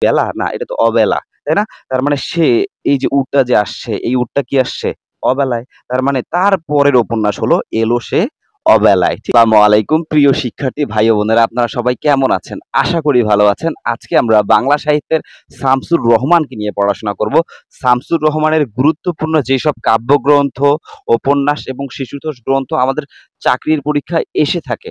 বেলা না, এটা তো অবেলা, তাই না? তার মানে সে এই যে উটটা যে আসছে, এই উটটা কি আসছে? অবেলায়। তার মানে তার পরের উপন্যাস হলো এলো সে অবেলায়। আসসালামু আলাইকুম প্রিয় শিক্ষার্থী ভাই ও বোনেরা, আপনারা সবাই কেমন আছেন? আশা করি ভালো আছেন। আজকে আমরা বাংলা সাহিত্যের শামসুর রহমানকে নিয়ে পড়াশোনা করব। শামসুর রহমানের গুরুত্বপূর্ণ যেসব কাব্যগ্রন্থ, উপন্যাস এবং শিশুতোষ গ্রন্থ আমাদের চাকরির পরীক্ষায় এসে থাকে,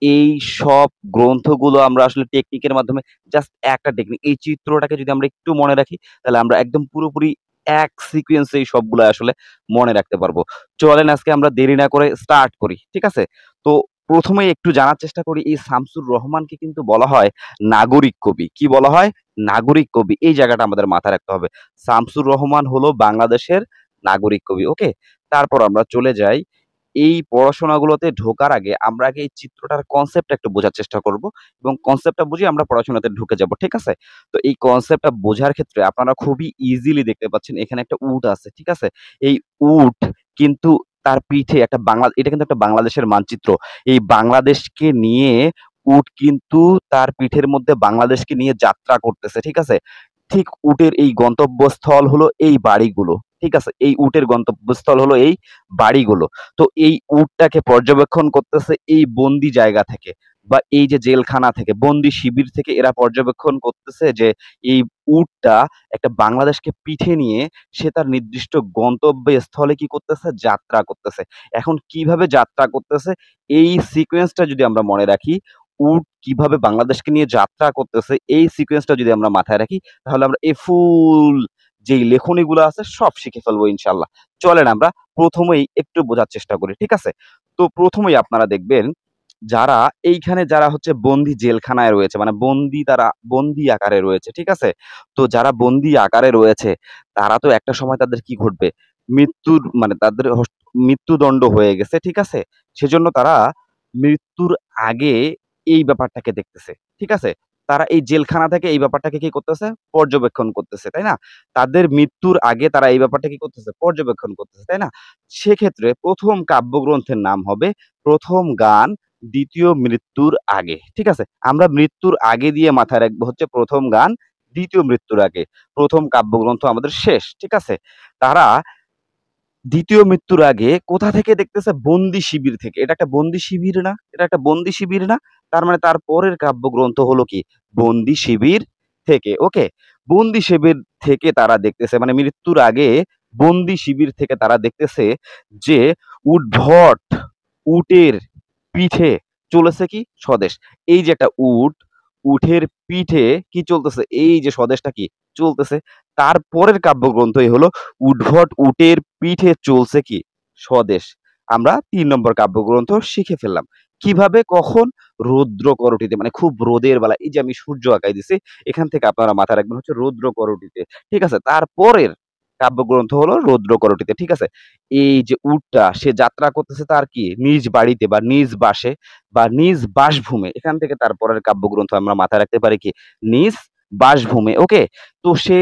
এই সব গ্রন্থগুলো আমরা আসলে টেকনিকের মাধ্যমে জাস্ট একটা টেকনিক, এই চিত্রটাকে যদি আমরা একটু মনে রাখি, তাহলে আমরা একদম পুরোপুরি এক সিকোয়েন্সে এই সবগুলো আসলে মনে রাখতে পারবো। চলেন আজকে আমরা দেরি না করে স্টার্ট করি। ঠিক আছে? তো প্রথমেই একটু জানার চেষ্টা করি, এই শামসুর রহমানকে কিন্তু বলা হয় নাগরিক কবি। কি বলা হয়? নাগরিক কবি। এই জায়গাটা আমাদের মাথায় রাখতে হবে। শামসুর রহমান হলো বাংলাদেশের নাগরিক কবি। ওকে? তারপর আমরা চলে যাই, এই পড়াশোনাগুলোতে ঢোকার আগে আমরা আগে এই চিত্রটার কনসেপ্টটা একটু বোঝার চেষ্টা করব এবং কনসেপ্টটা বুঝে আমরা পড়াশোনাতে ঢুকে যাব। ঠিক আছে? তো এই কনসেপ্টটা বোঝার ক্ষেত্রে আপনারা খুবই ইজিলি দেখতে পাচ্ছেন এখানে একটা উট আছে। ঠিক আছে? এই উট কিন্তু তার পিঠে একটা এটা কিন্তু একটা বাংলাদেশের মানচিত্র। এই বাংলাদেশকে নিয়ে উট কিন্তু তার পিঠের মধ্যে বাংলাদেশকে নিয়ে যাত্রা করতেছে। ঠিক আছে? ঠিক উটের এই গন্তব্যস্থল হলো এই বাড়িগুলো। ঠিক আছে? এই উটের গন্তব্যস্থল হলো এই বাড়িগুলো। তো এই উটটাকে পর্যবেক্ষণ করতেছে এই বন্দি জায়গা থেকে বা এই যে জেলখানা থেকে, বন্দি শিবির থেকে এরা পর্যবেক্ষণ করতেছে যে এই উটটা একটা বাংলাদেশকে পিঠে নিয়ে সে তার নির্দিষ্ট গন্তব্যস্থলে কি করতেছে? যাত্রা করতেছে। এখন কিভাবে যাত্রা করতেছে? এই সিকোয়েন্সটা যদি আমরা মনে রাখি, উট কিভাবে বাংলাদেশকে নিয়ে যাত্রা করতেছে, এই সিকোয়েন্সটা যদি আমরা মাথায় রাখি, তাহলে আমরা এই ফুল যেই লেখনীগুলো আছে সব শিখে ফেলবো ইনশাআল্লাহ। চলেন আমরা প্রথমেই একটু বোঝার চেষ্টা করি। ঠিক আছে? তো প্রথমেই আপনারা দেখবেন, যারা হচ্ছে বন্দি জেলখানায় রয়েছে, মানে তারা বন্দি আকারে রয়েছে। ঠিক আছে? তো যারা বন্দি আকারে রয়েছে, তারা তো একটা সময় তাদের কি ঘটবে? তাদের মৃত্যুদণ্ড হয়ে গেছে। ঠিক আছে? সেজন্য তারা মৃত্যুর আগে এই ব্যাপারটাকে দেখতেছে। ঠিক আছে? তারা এই জেলখানা থেকে এই ব্যাপারটাকে কি করতেছে? পর্যবেক্ষণ করতেছে। তাই না? তাদের মৃত্যুর আগে তারা এই ব্যাপারটা কি করতেছে? পর্যবেক্ষণ করতেছে। তাই না? সেক্ষেত্রে ১ম কাব্যগ্রন্থের নাম হবে ১ম গান, ২য় মৃত্যুর আগে। ঠিক আছে? আমরা মৃত্যুর আগে দিয়ে মাথায় রাখবো হচ্ছে ১ম গান, ২য় মৃত্যুর আগে। ১ম কাব্যগ্রন্থ আমাদের শেষ। ঠিক আছে? তারা ২য় মৃত্যুর আগে কোথা থেকে দেখতেছে? বন্দি শিবির থেকে। এটা একটা বন্দি শিবির না? এটা একটা বন্দি শিবির না? তার মানে তার পরের কাব্যগ্রন্থ হলো কি? বন্দি শিবির থেকে। ওকে? বন্দি শিবির থেকে তারা দেখতেছে, মানে মৃত্যুর আগে বন্দি শিবির থেকে তারা দেখতেছে যে উদ্ভট উটের পিঠে চলেছে কি? স্বদেশ। এই যে একটা উটের পিঠে কি চলতেছে? এই যে স্বদেশটা কি চলতেছে। তারপরের কাব্যগ্রন্থই হলো উদ্ভট উটের পিঠে চলছে কি? স্বদেশ। আমরা ৩ নম্বর কাব্যগ্রন্থ শিখে ফেললাম। কিভাবে? কখন? রৌদ্র করটিতে, মানে খুব রোদের বেলা। এই যে আমি সূর্য আঁকাই দিছি, এখান থেকে আপনারা মাথায় রাখবেন হচ্ছে রৌদ্র করটিতে। ঠিক আছে? তারপরের কাব্যগ্রন্থ হলো রৌদ্র করটিতে। ঠিক আছে? এই যে উটটা সে যাত্রা করতেছে তার কি? নিজ বাড়িতে বা নিজ বাসে বা নিজ বাসভূমে। এখান থেকে তারপরের কাব্যগ্রন্থ আমরা মাথায় রাখতে পারি কি? নিজ বাসভূমে। ওকে? তো সে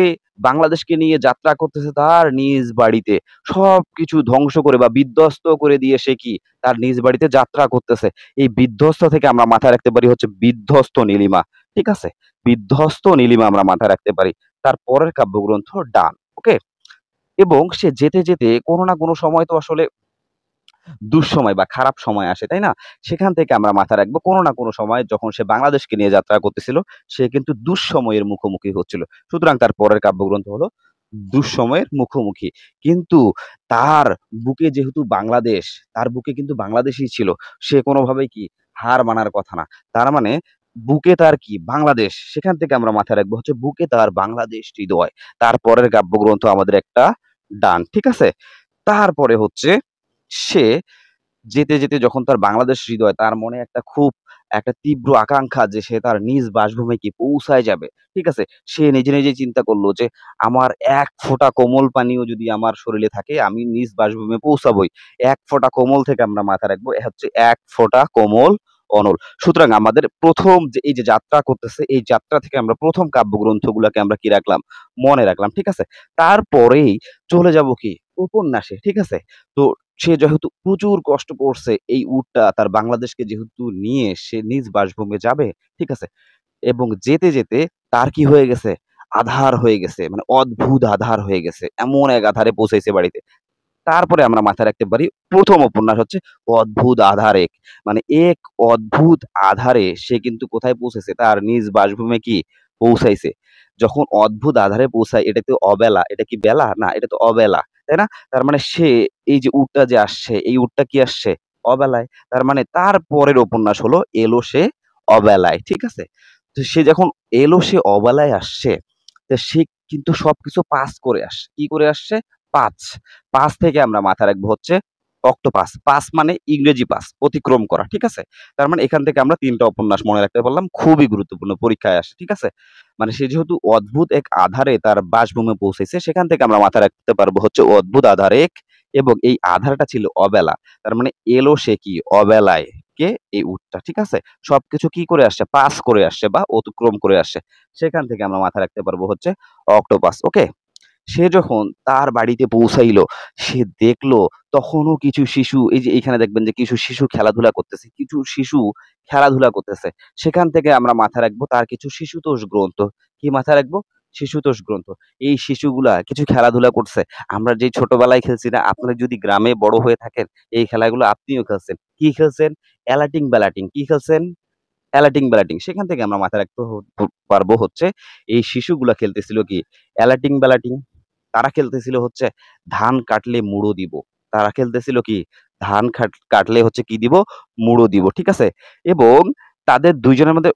বাংলাদেশকে নিয়ে যাত্রা করতেছে তার নিজ বাড়িতে। সবকিছু ধ্বংস করে বা বিধ্বস্ত করে দিয়ে সে কি? তার নিজ বাড়িতে যাত্রা করতেছে। এই বিধ্বস্ত থেকে আমরা মাথায় রাখতে পারি হচ্ছে বিধ্বস্ত নীলিমা। ঠিক আছে? বিধ্বস্ত নীলিমা আমরা মাথায় রাখতে পারি। তার পরের কাব্যগ্রন্থ ডান। ওকে? এবং সে যেতে, যেতে কোনো না কোনো সময় তো আসলে দুঃসময় বা খারাপ সময় আসে, তাই না? সেখান থেকে আমরা মাথায় রাখবো কোনো না কোনো সময় যখন সে বাংলাদেশকে নিয়ে যাত্রা করতেছিল, সে কিন্তু দুঃসময়ের মুখোমুখি হচ্ছিল। সুতরাং তার পরের কাব্যগ্রন্থ হলো দুঃসময়ের মুখোমুখি। কিন্তু তার বুকে যেহেতু বাংলাদেশ, তার বুকে কিন্তু বাংলাদেশই ছিল। সে কোনোভাবেই কি হার মানার কথা না। তার মানে বুকে তার কি? বাংলাদেশ। সেখান থেকে আমরা মাথায় রাখবো হচ্ছে বুকে তার বাংলাদেশ হৃদয়। তার পরের কাব্যগ্রন্থ আমাদের একটা ডান। ঠিক আছে? তারপরে হচ্ছে সে যেতে, যেতে যখন তার বাংলাদেশ হৃদয়, তার মনে একটা তীব্র আকাঙ্ক্ষা যে সে তার নিজ বাসভূমে কি পৌঁছায় যাবে। ঠিক আছে? সে নিজে, নিজেই চিন্তা করলো যে আমার এক ফোঁটা কোমল পানিও যদি আমার শরীরে থাকে আমি নিজ বাসভূমে পৌঁছাবোই। এক ফোঁটা কোমল থেকে আমরা মাথায় রাখবো এ হচ্ছে এক ফোঁটা কোমল অনল। সুতরাং আমাদের ১ম যে এই যে যাত্রা করতেছে, এই যাত্রা থেকে আমরা ১ম কাব্যগ্রন্থগুলাকে আমরা কি রাখলাম? মনে রাখলাম। ঠিক আছে? তারপরেই চলে যাবো কি? উপন্যাসে। ঠিক আছে? তো সে যেহেতু প্রচুর কষ্ট করছে, এই উটটা তার বাংলাদেশকে যেহেতু নিয়ে সে নিজ বাসভূমে যাবে, ঠিক আছে? এবং যেতে, যেতে তার কি হয়ে গেছে? আঁধার হয়ে গেছে, মানে অদ্ভুত আঁধার হয়ে গেছে। এমন এক আঁধারে পৌঁছাইছে বাড়িতে। তারপরে আমরা মাথায় রাখতে পারি ১ম উপন্যাস হচ্ছে 'অদ্ভুত আঁধার এক'। মানে এক অদ্ভুত আঁধারে সে কিন্তু কোথায় পৌঁছেছে? তার নিজ বাসভূমে কি পৌঁছাইছে। যখন অদ্ভুত আঁধারে পৌঁছায় এটা তো অবেলা। এটা কি বেলা? না, এটা তো অবেলা। তাই না? তার মানে সে এই যে উটটা যে আসছে, এই উটটা কি আসছে? অবেলায়। তার মানে তার পরের উপন্যাস হলো 'এলো সে অবেলায়'। ঠিক আছে? তো সে যখন এলো সে অবেলায় আসছে, তো সে কিন্তু সবকিছু পাস করে আসছে। কি করে আসছে? ৫ ৫ থেকে আমরা মাথায় রাখবো হচ্ছে অক্টোপাস। পাস মানে ইংরেজি পাস, অতিক্রম করা। ঠিক আছে? তার মানে এখান থেকে আমরা ৩ টা উপন্যাস মনে রাখতে পারলাম। খুবই গুরুত্বপূর্ণ পরীক্ষায় আসে। ঠিক আছে? মানে সে যেহেতু অদ্ভুত এক আঁধারে তার বাসভূমে পৌঁছেছে, সেখান থেকে আমরা মাথায় রাখতে পারবো হচ্ছে অদ্ভুত আঁধার এক এবং এই আঁধারটা ছিল অবেলা। তার মানে এলো সে কি? অবেলায়। কে? এই উটটা। ঠিক আছে? সবকিছু কি করে আসছে? পাস করে আসছে বা অতিক্রম করে আসছে। সেখান থেকে আমরা মাথায় রাখতে পারবো হচ্ছে অক্টোপাস। ওকে? সে যখন তার বাড়িতে পৌঁছাইলো, সে দেখলো তখনও কিছু শিশু এই যে এইখানে দেখবেন যে কিছু শিশু খেলাধুলা করতেছে। কিছু শিশু খেলাধুলা করতেছে। সেখান থেকে আমরা মাথায় রাখবো তার কিছু শিশুতোষ গ্রন্থ। কি মাথায় রাখবো? শিশুতোষ গ্রন্থ। এই শিশুগুলা কিছু খেলাধুলা করছে। আমরা যেই ছোটবেলায় খেলছি না, আপনারা যদি গ্রামে বড় হয়ে থাকেন, এই খেলাগুলো আপনিও খেলছেন। কি খেলছেন? এলাটিং বেলাটিং। কি খেলছেন? এলাটিং বেলাটিং। সেখান থেকে আমরা মাথায় রাখতে পারবো হচ্ছে এই শিশুগুলা খেলতেছিল কি? এলাটিং বেলাটিং। তারা খেলতেছিল হচ্ছে ধান কাটলে মুড়ো দিব। তারা খেলতেছিল কি? ধান কাটলে হচ্ছে কি দিব? মুড়ো দিব। ঠিক আছে? এবং তাদের ২ জনের মধ্যে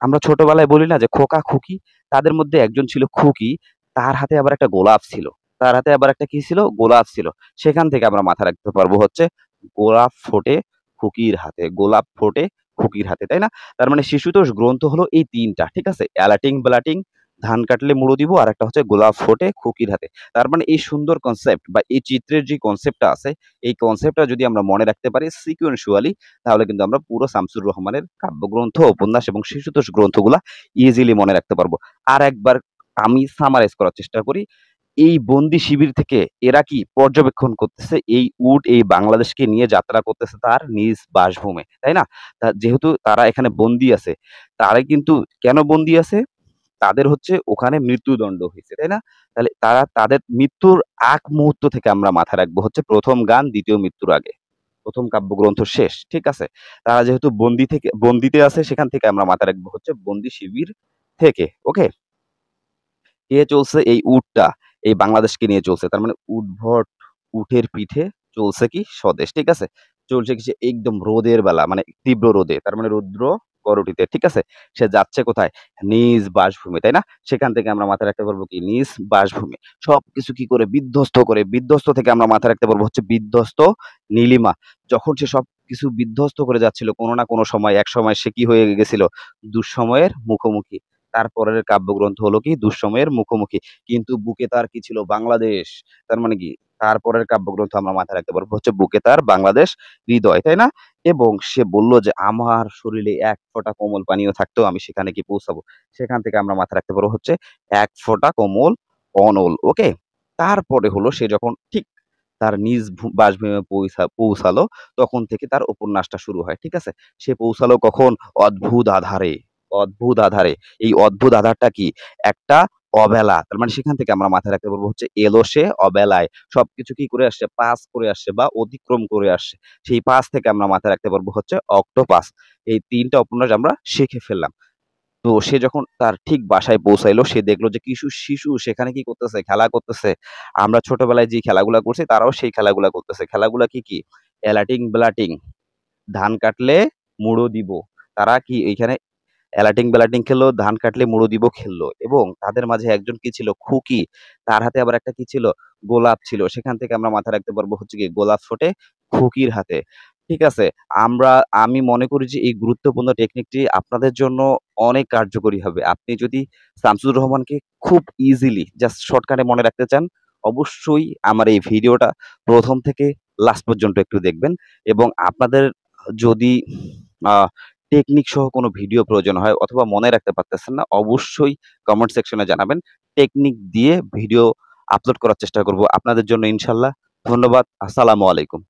আমরা ছোটবেলায় বলি না যে খোকা-খুকি? তাদের মধ্যে একজন ছিল খুকি, তার হাতে আবার একটা গোলাপ ছিল। তার হাতে আবার একটা কি ছিল? গোলাপ ছিল। সেখান থেকে আমরা মাথায় রাখতে পারবো হচ্ছে গোলাপ ফোটে খুকির হাতে। গোলাপ ফোটে খুকির হাতে। তাই না? তার মানে শিশুতোষ গ্রন্থ হলো এই ৩ টা। ঠিক আছে? এলাটিং বেলাটিং, ধান কাটলে মুড়ো দিব, আরেকটা হচ্ছে গোলাপ ফোটে খুকির হাতে। তার মানে এই সুন্দর কনসেপ্ট বা এই চিত্রের যে কনসেপ্টটা আছে, এই কনসেপ্টটা যদি আমরা মনে রাখতে পারি সিকোয়েন্সুয়ালি তাহলে কিন্তু আমরা পুরো শামসুর রহমানের কাব্যগ্রন্থ, উপন্যাস এবং শিশুতোষ গ্রন্থগুলা ইজিলি মনে রাখতে পারবো। আরেকবার আমি সামারাইজ করার চেষ্টা করি। এই বন্দি শিবির থেকে এরা কি পর্যবেক্ষণ করতেছে? এই উট এই বাংলাদেশকে নিয়ে যাত্রা করতেছে তার নিজ বাসভূমে। তাই না? যেহেতু তারা এখানে বন্দী আছে, তারা কিন্তু কেন বন্দী আছে? তাদের হচ্ছে ওখানে মৃত্যুদণ্ড হইছে। তাই না? তাহলে তারা তাদের মৃত্যুর আগ মুহূর্ত থেকে আমরা মাথায় রাখবো হচ্ছে ১ম গান, ২য় মৃত্যুর আগে। ১ম কাব্যগ্রন্থ শেষ। ঠিক আছে? তারা যেহেতু বন্দিতে আছে সেখান থেকে আমরা মাথায় রাখবো হচ্ছে বন্দি শিবির থেকে। ওকে? কে চলছে? এই উটটা এই বাংলাদেশকে নিয়ে চলছে। তার মানে উদ্ভট উটের পিঠে চলছে কি স্বদেশ। ঠিক আছে? চলছে কি সে একদম রোদের বেলা মানে তীব্র রোদে। তার মানে রৌদ্র করটিতে। ঠিক আছে? সে যাচ্ছে কোথায়? নিজ বাসভূমি। তাই না? সেখান থেকে আমরা মাথায় রাখতে পারবো কি নিজ বাসভূমি। সবকিছু কি করে বিধ্বস্ত করে। বিধ্বস্ত থেকে আমরা মাথায় রাখতে পারবো হচ্ছে বিধ্বস্ত নীলিমা। যখন সে সবকিছু বিধ্বস্ত করে যাচ্ছিল কোনো না কোনো সময় একসময় সে কি হয়ে গেছিল? দুঃসময়ের মুখোমুখি। তারপরের কাব্যগ্রন্থ হলো কি দুঃসময়ের মুখোমুখি। কিন্তু বুকে তার কি ছিল? বাংলাদেশ। তার মানে কি? তারপরের কাব্যগ্রন্থ আমরা মাথায় রাখতে পারবো হচ্ছে বুকে তার বাংলাদেশ হৃদয়, তাই না? এবং সে বলল যে, "আমার শরীরে এক ফোঁটা কোমল পানিও থাকতেও আমি সেখানে কি পৌঁছাবো?" সেখান থেকে আমরা মাথায় রাখতে পারবো হচ্ছে এক ফোঁটা কোমল অনল। ওকে? তারপরে হলো সে যখন ঠিক তার নিজ বাসভূমে পৌঁছালো, তখন থেকে তার উপন্যাসটা শুরু হয়। ঠিক আছে? সে পৌঁছালো কখন? অদ্ভুত আঁধারে। অদ্ভুত আঁধারে। এই অদ্ভুত আঁধারটা কি? একটা অবেলা। তার মানে সেখান থেকে আমরা মাথায় রাখতে পারবো হচ্ছে এলো সে অবেলায়। সবকিছু কি করে আসছে? পাস করে আসছে বা অতিক্রম করে আসছে। সেই পাস থেকে আমরা মাথায় রাখতে পারবো হচ্ছে অক্টোপাস। এই ৩ টা উপন্যাস আমরা শিখে ফেললাম। তো সে যখন তার ঠিক বাসায় পৌঁছাইলো, সে দেখলো যে কিছু শিশু সেখানে কি করতেছে? খেলা করতেছে। আমরা ছোটবেলায় যে খেলাগুলা করছি, তারাও সেই খেলাগুলা করতেছে। খেলাগুলা কি, কি? এলাটিং-বেলাটিং, ধান কাটলে মুড়ো দিব। তারা কি এইখানে এলাটিং-বেলাটিং খেললো, ধান কাটলে মুড়ো দিব খেললো এবং তাদের মাঝে একজন কি ছিল? খুকি। তার হাতে আবার একটা কি ছিল? গোলাপ ছিল। সেখান থেকে আমরা মাথায় রাখতে পারবো হচ্ছে গিয়ে গোলাপ ফোটে খুকির হাতে। ঠিক আছে? আমি মনে করি যে এই গুরুত্বপূর্ণ টেকনিকটি আপনাদের জন্য অনেক কার্যকরী হবে। আপনি যদি শামসুর রহমানকে খুব ইজিলি জাস্ট শর্টকাটে মনে রাখতে চান, অবশ্যই আমার এই ভিডিওটা ১ম থেকে লাস্ট পর্যন্ত একটু দেখবেন এবং আপনাদের যদি আ টেকনিক সহ কোনো ভিডিও প্রয়োজন হয় অথবা মনে রাখতে পারতেছেন না, অবশ্যই কমেন্ট সেকশনে জানাবেন। টেকনিক দিয়ে ভিডিও আপলোড করার চেষ্টা করব আপনাদের জন্য ইনশাআল্লাহ। ধন্যবাদ। আসসালামু আলাইকুম।